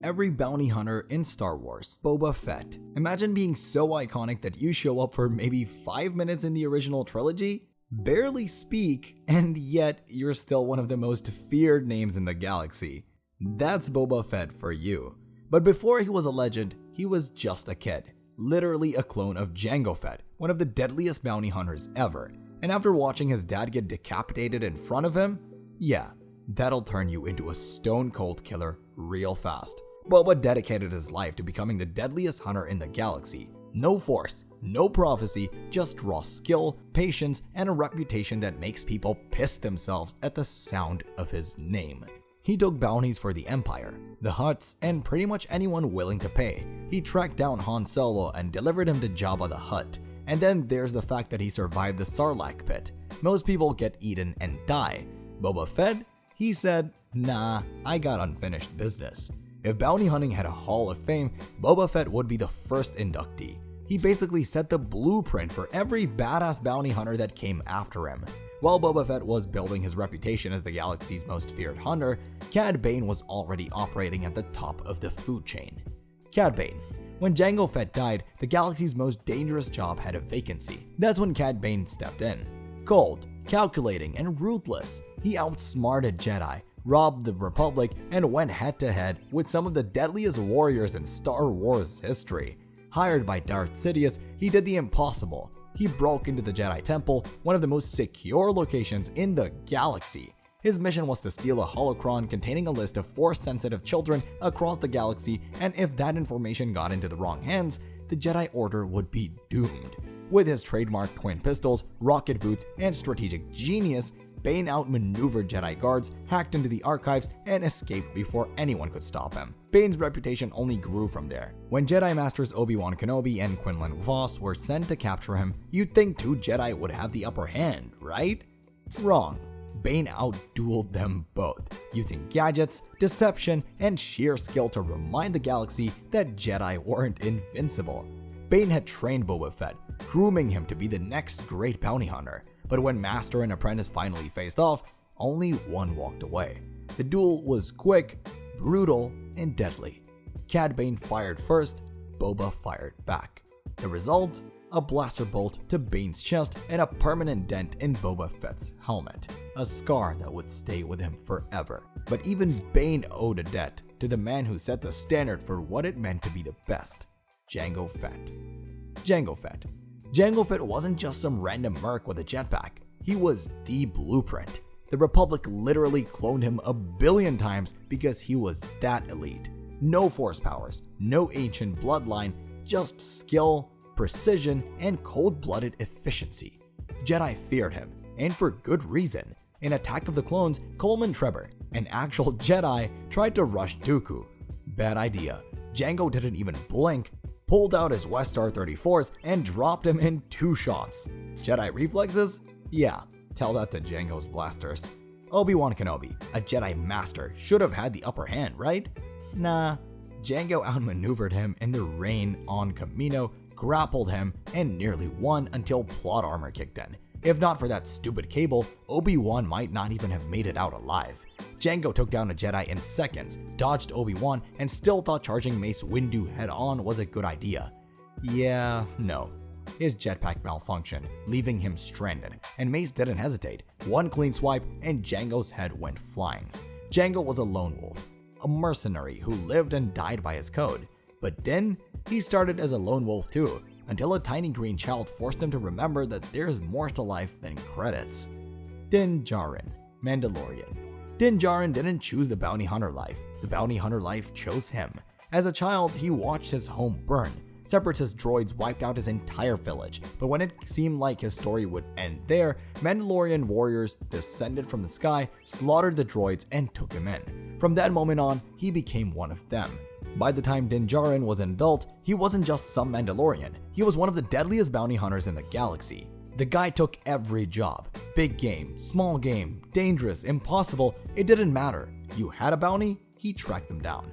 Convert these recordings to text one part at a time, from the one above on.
Every bounty hunter in Star Wars, Boba Fett. Imagine being so iconic that you show up for maybe 5 minutes in the original trilogy, barely speak, and yet you're still one of the most feared names in the galaxy. That's Boba Fett for you. But before he was a legend, he was just a kid. Literally a clone of Jango Fett, one of the deadliest bounty hunters ever. And after watching his dad get decapitated in front of him, yeah, that'll turn you into a stone cold killer real fast. Boba dedicated his life to becoming the deadliest hunter in the galaxy. No force, no prophecy, just raw skill, patience, and a reputation that makes people piss themselves at the sound of his name. He took bounties for the Empire, the Hutts, and pretty much anyone willing to pay. He tracked down Han Solo and delivered him to Jabba the Hutt. And then there's the fact that he survived the Sarlacc pit. Most people get eaten and die. Boba Fett? He said, nah, I got unfinished business. If bounty hunting had a Hall of Fame, Boba Fett would be the first inductee. He basically set the blueprint for every badass bounty hunter that came after him. While Boba Fett was building his reputation as the galaxy's most feared hunter, Cad Bane was already operating at the top of the food chain. Cad Bane. When Jango Fett died, the galaxy's most dangerous job had a vacancy. That's when Cad Bane stepped in. Cold, calculating, and ruthless, he outsmarted Jedi, robbed the Republic, and went head-to-head with some of the deadliest warriors in Star Wars history. Hired by Darth Sidious, he did the impossible. He broke into the Jedi Temple, one of the most secure locations in the galaxy. His mission was to steal a holocron containing a list of Force-sensitive children across the galaxy, and if that information got into the wrong hands, the Jedi Order would be doomed. With his trademark twin pistols, rocket boots, and strategic genius, Bane outmaneuvered Jedi guards, hacked into the archives, and escaped before anyone could stop him. Bane's reputation only grew from there. When Jedi Masters Obi-Wan Kenobi and Quinlan Vos were sent to capture him, you'd think two Jedi would have the upper hand, right? Wrong. Bane outdueled them both, using gadgets, deception, and sheer skill to remind the galaxy that Jedi weren't invincible. Bane had trained Boba Fett, grooming him to be the next great bounty hunter. But when Master and Apprentice finally faced off, only one walked away. The duel was quick, brutal, and deadly. Cad Bane fired first, Boba fired back. The result? A blaster bolt to Bane's chest and a permanent dent in Boba Fett's helmet. A scar that would stay with him forever. But even Bane owed a debt to the man who set the standard for what it meant to be the best. Jango Fett. Jango Fett. Jango Fett wasn't just some random merc with a jetpack. He was the blueprint. The Republic literally cloned him a billion times because he was that elite. No force powers, no ancient bloodline, just skill, precision, and cold-blooded efficiency. Jedi feared him, and for good reason. In Attack of the Clones, Coleman Trebor, an actual Jedi, tried to rush Dooku. Bad idea. Jango didn't even blink, pulled out his Westar 34s, and dropped him in 2 shots. Jedi reflexes? Yeah, tell that to Jango's blasters. Obi-Wan Kenobi, a Jedi Master, should have had the upper hand, right? Nah. Jango outmaneuvered him in the rain on Kamino, grappled him, and nearly won until plot armor kicked in. If not for that stupid cable, Obi-Wan might not even have made it out alive. Jango took down a Jedi in seconds, dodged Obi-Wan, and still thought charging Mace Windu head-on was a good idea. Yeah, no. His jetpack malfunctioned, leaving him stranded, and Mace didn't hesitate. One clean swipe, and Jango's head went flying. Jango was a lone wolf, a mercenary who lived and died by his code. But then, he started as a lone wolf too, until a tiny green child forced him to remember that there's more to life than credits. Din Djarin, Mandalorian. Din Djarin didn't choose the bounty hunter life. The bounty hunter life chose him. As a child, he watched his home burn. Separatist droids wiped out his entire village, but when it seemed like his story would end there, Mandalorian warriors descended from the sky, slaughtered the droids, and took him in. From that moment on, he became one of them. By the time Din Djarin was an adult, he wasn't just some Mandalorian. He was one of the deadliest bounty hunters in the galaxy. The guy took every job. Big game, small game, dangerous, impossible, it didn't matter. You had a bounty, he tracked them down.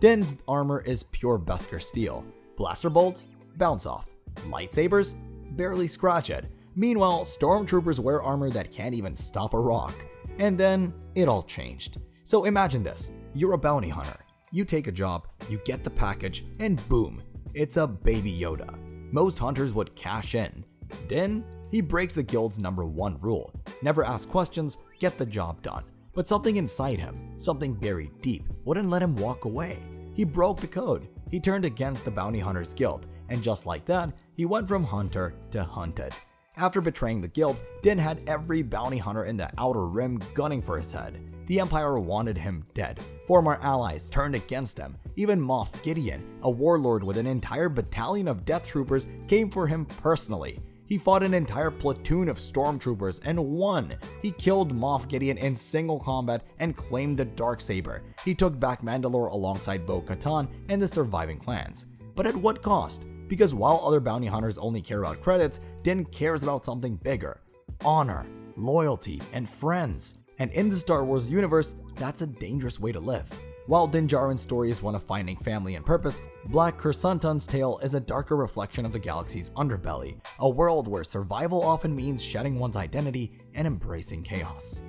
Din's armor is pure Beskar steel. Blaster bolts? Bounce off. Lightsabers? Barely scratch it. Meanwhile, stormtroopers wear armor that can't even stop a rock. And then, it all changed. So imagine this. You're a bounty hunter. You take a job, you get the package, and boom, it's a baby Yoda. Most hunters would cash in. Din, he breaks the guild's #1 rule: never ask questions, get the job done. But something inside him, something buried deep, wouldn't let him walk away. He broke the code. He turned against the Bounty Hunters Guild, and just like that, he went from hunter to hunted. After betraying the guild, Din had every bounty hunter in the Outer Rim gunning for his head. The Empire wanted him dead. Former allies turned against him. Even Moff Gideon, a warlord with an entire battalion of death troopers, came for him personally. He fought an entire platoon of stormtroopers and won. He killed Moff Gideon in single combat and claimed the Darksaber. He took back Mandalore alongside Bo-Katan and the surviving clans. But at what cost? Because while other bounty hunters only care about credits, Din cares about something bigger: honor, loyalty, and friends. And in the Star Wars universe, that's a dangerous way to live. While Din Djarin's story is one of finding family and purpose, Black Krrsantan's tale is a darker reflection of the galaxy's underbelly, a world where survival often means shedding one's identity and embracing chaos.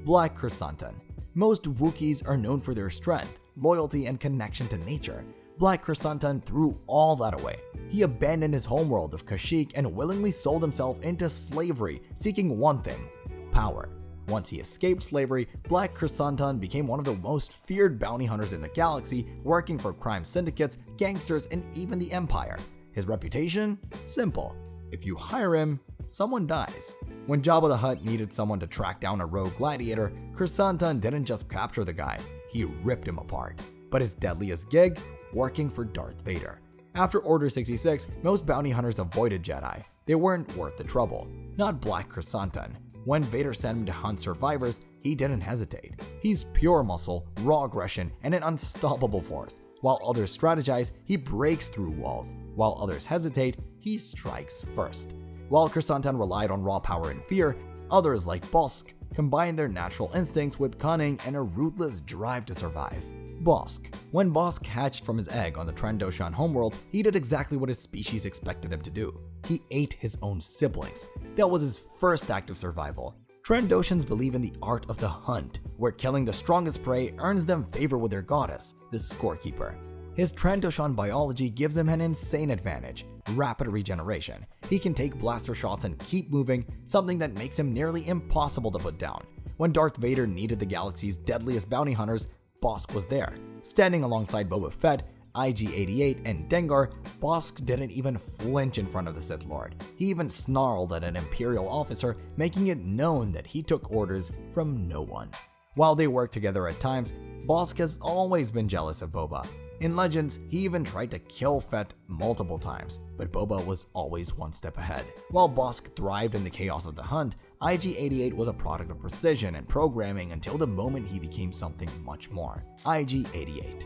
Black Krrsantan. Most Wookiees are known for their strength, loyalty, and connection to nature. Black Krrsantan threw all that away. He abandoned his homeworld of Kashyyyk and willingly sold himself into slavery, seeking one thing: power. Once he escaped slavery, Black Krrsantan became one of the most feared bounty hunters in the galaxy, working for crime syndicates, gangsters, and even the Empire. His reputation? Simple. If you hire him, someone dies. When Jabba the Hutt needed someone to track down a rogue gladiator, Krrsantan didn't just capture the guy, he ripped him apart. But his deadliest gig? Working for Darth Vader. After Order 66, most bounty hunters avoided Jedi. They weren't worth the trouble. Not Black Krrsantan. When Vader sent him to hunt survivors, he didn't hesitate. He's pure muscle, raw aggression, and an unstoppable force. While others strategize, he breaks through walls. While others hesitate, he strikes first. While Krrsantan relied on raw power and fear, others like Bossk combined their natural instincts with cunning and a ruthless drive to survive. Bossk. When Bossk hatched from his egg on the Trandoshan homeworld, he did exactly what his species expected him to do. He ate his own siblings. That was his first act of survival. Trandoshans believe in the art of the hunt, where killing the strongest prey earns them favor with their goddess, the scorekeeper. His Trandoshan biology gives him an insane advantage: rapid regeneration. He can take blaster shots and keep moving, something that makes him nearly impossible to put down. When Darth Vader needed the galaxy's deadliest bounty hunters, Bossk was there. Standing alongside Boba Fett, IG-88, and Dengar, Bossk didn't even flinch in front of the Sith Lord. He even snarled at an Imperial officer, making it known that he took orders from no one. While they worked together at times, Bossk has always been jealous of Boba. In Legends, he even tried to kill Fett multiple times, but Boba was always one step ahead. While Bossk thrived in the chaos of the hunt, IG-88 was a product of precision and programming until the moment he became something much more. IG-88.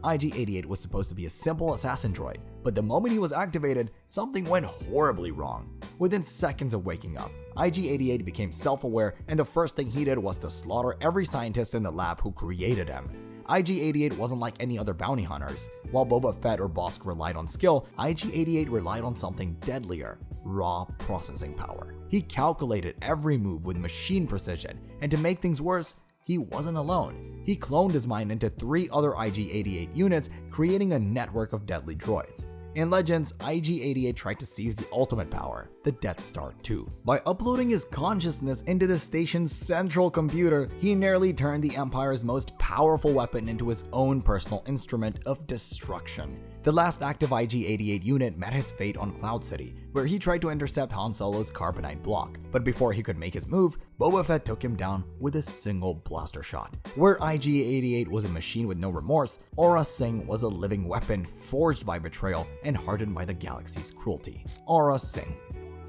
IG-88 was supposed to be a simple assassin droid, but the moment he was activated, something went horribly wrong. Within seconds of waking up, IG-88 became self-aware, and the first thing he did was to slaughter every scientist in the lab who created him. IG-88 wasn't like any other bounty hunters. While Boba Fett or Bossk relied on skill, IG-88 relied on something deadlier: raw processing power. He calculated every move with machine precision, and to make things worse, he wasn't alone. He cloned his mind into 3 other IG-88 units, creating a network of deadly droids. In Legends, IG-88 tried to seize the ultimate power, the Death Star 2. By uploading his consciousness into the station's central computer, he nearly turned the Empire's most powerful weapon into his own personal instrument of destruction. The last active IG-88 unit met his fate on Cloud City, where he tried to intercept Han Solo's carbonite block. But before he could make his move, Boba Fett took him down with a single blaster shot. Where IG-88 was a machine with no remorse, Aurra Sing was a living weapon forged by betrayal and hardened by the galaxy's cruelty. Aurra Sing.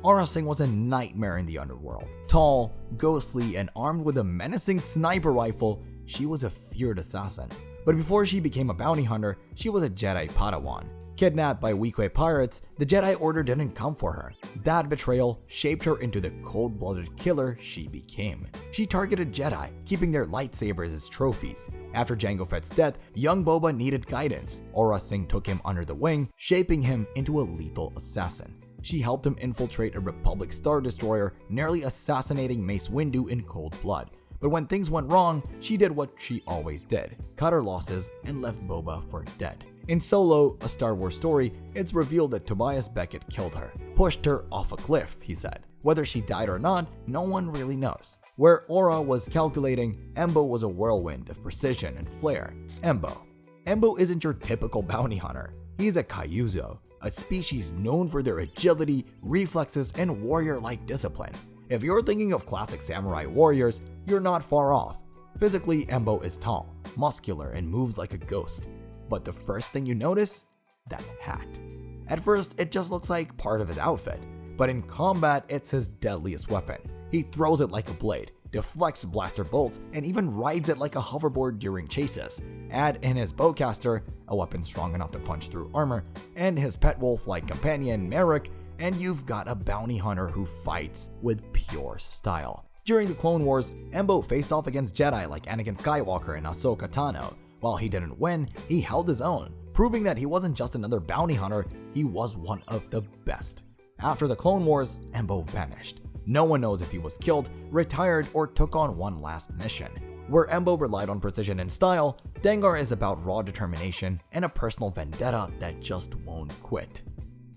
Aurra Sing was a nightmare in the underworld. Tall, ghostly, and armed with a menacing sniper rifle, she was a feared assassin. But before she became a bounty hunter, she was a Jedi Padawan. Kidnapped by Weequay pirates, the Jedi Order didn't come for her. That betrayal shaped her into the cold-blooded killer she became. She targeted Jedi, keeping their lightsabers as trophies. After Jango Fett's death, young Boba needed guidance. Aurra Sing took him under the wing, shaping him into a lethal assassin. She helped him infiltrate a Republic Star Destroyer, nearly assassinating Mace Windu in cold blood. But when things went wrong, she did what she always did, cut her losses and left Boba for dead. In Solo, a Star Wars story, it's revealed that Tobias Beckett killed her, pushed her off a cliff, he said. Whether she died or not, no one really knows. Where Aurra was calculating, Embo was a whirlwind of precision and flair. Embo isn't your typical bounty hunter. He's a Kyuzo, a species known for their agility, reflexes, and warrior-like discipline. If you're thinking of classic samurai warriors, you're not far off. Physically, Embo is tall, muscular, and moves like a ghost. But the first thing you notice? That hat. At first, it just looks like part of his outfit, but in combat, it's his deadliest weapon. He throws it like a blade, deflects blaster bolts, and even rides it like a hoverboard during chases. Add in his bowcaster, a weapon strong enough to punch through armor, and his pet wolf-like companion, Merrick, and you've got a bounty hunter who fights with pure style. During the Clone Wars, Embo faced off against Jedi like Anakin Skywalker and Ahsoka Tano. While he didn't win, he held his own, proving that he wasn't just another bounty hunter, he was one of the best. After the Clone Wars, Embo vanished. No one knows if he was killed, retired, or took on one last mission. Where Embo relied on precision and style, Dengar is about raw determination and a personal vendetta that just won't quit.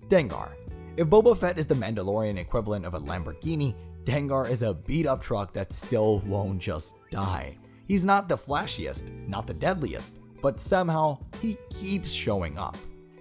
Dengar. If Boba Fett is the Mandalorian equivalent of a Lamborghini, Dengar is a beat-up truck that still won't just die. He's not the flashiest, not the deadliest, but somehow he keeps showing up.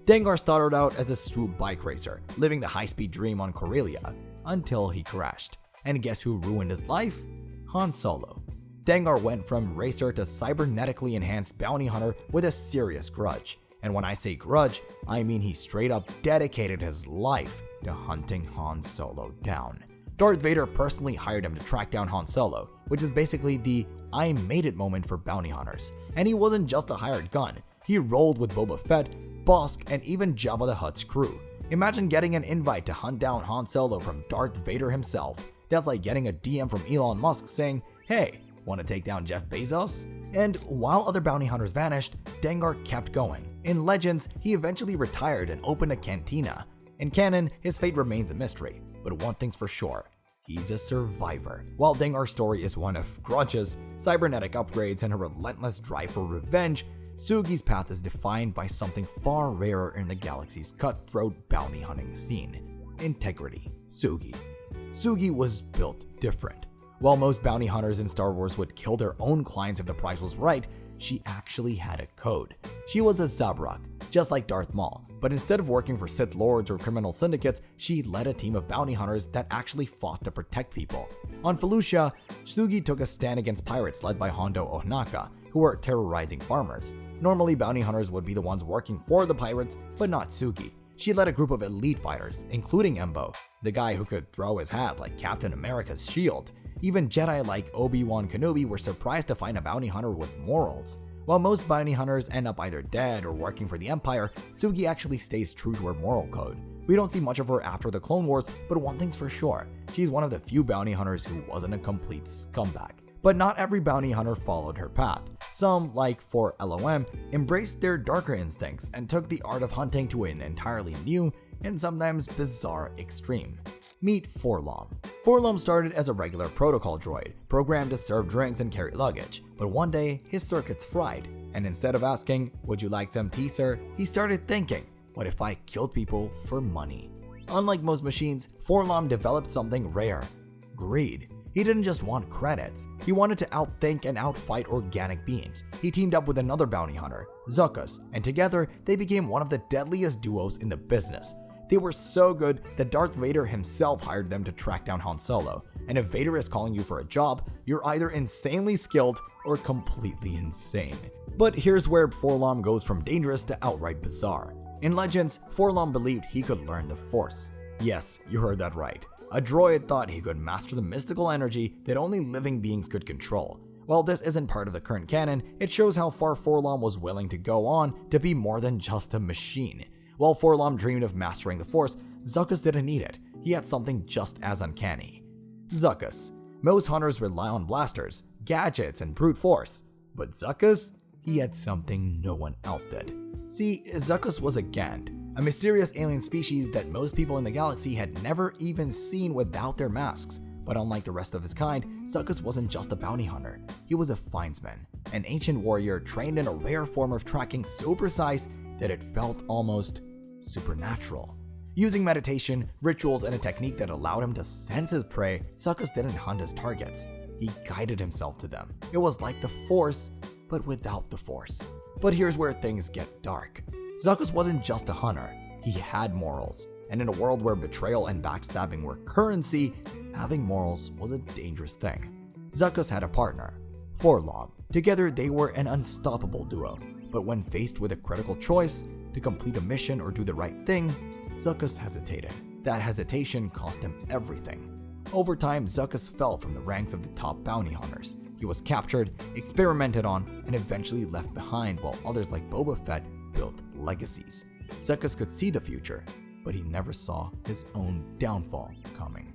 Dengar started out as a swoop bike racer, living the high-speed dream on Corellia, until he crashed. And guess who ruined his life? Han Solo. Dengar went from racer to cybernetically enhanced bounty hunter with a serious grudge. And when I say grudge, I mean he straight up dedicated his life to hunting Han Solo down. Darth Vader personally hired him to track down Han Solo, which is basically the I made it moment for bounty hunters. And he wasn't just a hired gun. He rolled with Boba Fett, Bossk, and even Jabba the Hutt's crew. Imagine getting an invite to hunt down Han Solo from Darth Vader himself. That's like getting a DM from Elon Musk saying, "Hey, want to take down Jeff Bezos?" And while other bounty hunters vanished, Dengar kept going. In Legends, he eventually retired and opened a cantina. In canon, his fate remains a mystery, but one thing's for sure. He's a survivor. While Dengar's story is one of grudges, cybernetic upgrades, and a relentless drive for revenge, Sugi's path is defined by something far rarer in the galaxy's cutthroat bounty hunting scene: integrity. Sugi was built different. While most bounty hunters in Star Wars would kill their own clients if the price was right, she actually had a code. She was a Zabrak, just like Darth Maul, but instead of working for Sith Lords or criminal syndicates, she led a team of bounty hunters that actually fought to protect people. On Felucia, Sugi took a stand against pirates led by Hondo Ohnaka, who were terrorizing farmers. Normally, bounty hunters would be the ones working for the pirates, but not Sugi. She led a group of elite fighters, including Embo, the guy who could throw his hat like Captain America's shield. Even Jedi like Obi-Wan Kenobi were surprised to find a bounty hunter with morals. While most bounty hunters end up either dead or working for the Empire, Sugi actually stays true to her moral code. We don't see much of her after the Clone Wars, but one thing's for sure, she's one of the few bounty hunters who wasn't a complete scumbag. But not every bounty hunter followed her path. Some, like 4LOM, embraced their darker instincts and took the art of hunting to an entirely new and sometimes bizarre extreme. Meet 4LOM. 4LOM started as a regular protocol droid, programmed to serve drinks and carry luggage, but one day his circuits fried, and instead of asking, "Would you like some tea, sir?" he started thinking, "What if I killed people for money?" Unlike most machines, 4LOM developed something rare: greed. He didn't just want credits, he wanted to outthink and outfight organic beings. He teamed up with another bounty hunter, Zuckuss, and together they became one of the deadliest duos in the business. They were so good that Darth Vader himself hired them to track down Han Solo. And if Vader is calling you for a job, you're either insanely skilled or completely insane. But here's where 4LOM goes from dangerous to outright bizarre. In Legends, 4LOM believed he could learn the Force. Yes, you heard that right. A droid thought he could master the mystical energy that only living beings could control. While this isn't part of the current canon, it shows how far 4LOM was willing to go on to be more than just a machine. While 4LOM dreamed of mastering the Force, Zuckuss didn't need it. He had something just as uncanny. Zuckuss. Most hunters rely on blasters, gadgets, and brute force. But Zuckuss? He had something no one else did. See, Zuckuss was a Gand, a mysterious alien species that most people in the galaxy had never even seen without their masks. But unlike the rest of his kind, Zuckuss wasn't just a bounty hunter. He was a findsman, an ancient warrior trained in a rare form of tracking so precise that it felt almost supernatural. Using meditation, rituals, and a technique that allowed him to sense his prey, Zuckuss didn't hunt his targets. He guided himself to them. It was like the Force, but without the Force. But here's where things get dark. Zuckuss wasn't just a hunter. He had morals. And in a world where betrayal and backstabbing were currency, having morals was a dangerous thing. Zuckuss had a partner, Forlom. Together they were an unstoppable duo. But when faced with a critical choice, to complete a mission or do the right thing, Zuckuss hesitated. That hesitation cost him everything. Over time, Zuckuss fell from the ranks of the top bounty hunters. He was captured, experimented on, and eventually left behind while others like Boba Fett built legacies. Zuckuss could see the future, but he never saw his own downfall coming.